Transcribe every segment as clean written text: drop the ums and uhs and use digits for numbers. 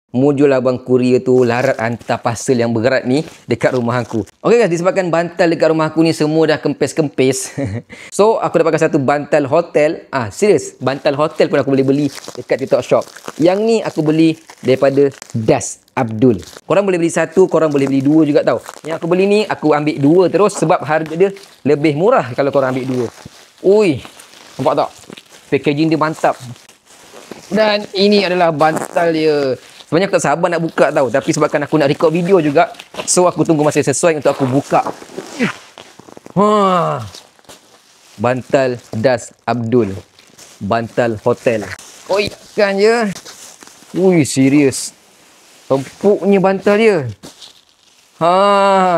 Mu jual abang kurier tu larat hantar parcel yang berat ni dekat rumah aku. Okey guys, disebabkan bantal dekat rumah aku ni semua dah kempis-kempis. So, aku dapatkan satu bantal hotel. Serius, bantal hotel pun aku boleh beli dekat TikTok Shop. Yang ni aku beli daripada Das Abdul. Korang boleh beli satu, korang boleh beli dua juga tau. Yang aku beli ni, aku ambil dua terus sebab harga dia lebih murah kalau korang ambil dua. Ui, nampak tak? Packaging dia mantap. Dan ini adalah bantal dia. Sebenarnya aku tak sabar nak buka tau. Tapi sebabkan aku nak record video juga, so aku tunggu masa sesuai untuk aku buka. Bantal Das Abdul. Bantal hotel. Oi, kan je. Ui, serius. Empuknya bantal dia.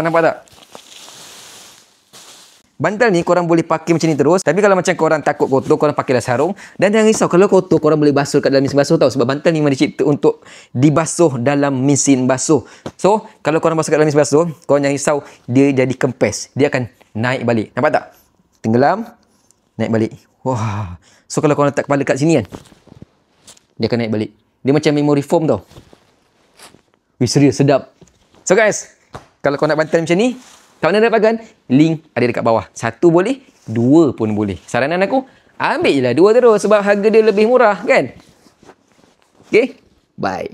Nampak tak? Bantal ni korang boleh pakai macam ni terus. Tapi kalau macam korang takut kotor, korang pakailah sarung. Dan jangan risau, kalau kotor korang boleh basuh kat dalam mesin basuh tau. Sebab bantal ni memang dicipta untuk dibasuh dalam mesin basuh. So, kalau korang basuh kat dalam mesin basuh, korang jangan risau, dia jadi kempes. Dia akan naik balik. Nampak tak? Tenggelam, naik balik. Wah. So, kalau korang letak kepala kat sini kan, dia akan naik balik. Dia macam memory foam tau. Wih, serius, sedap. So guys, kalau korang nak bantal macam ni, kat mana dapatkan? Link ada dekat bawah. Satu boleh, dua pun boleh. Saranan aku, ambil je lah dua terus sebab harga dia lebih murah kan? Okay, bye.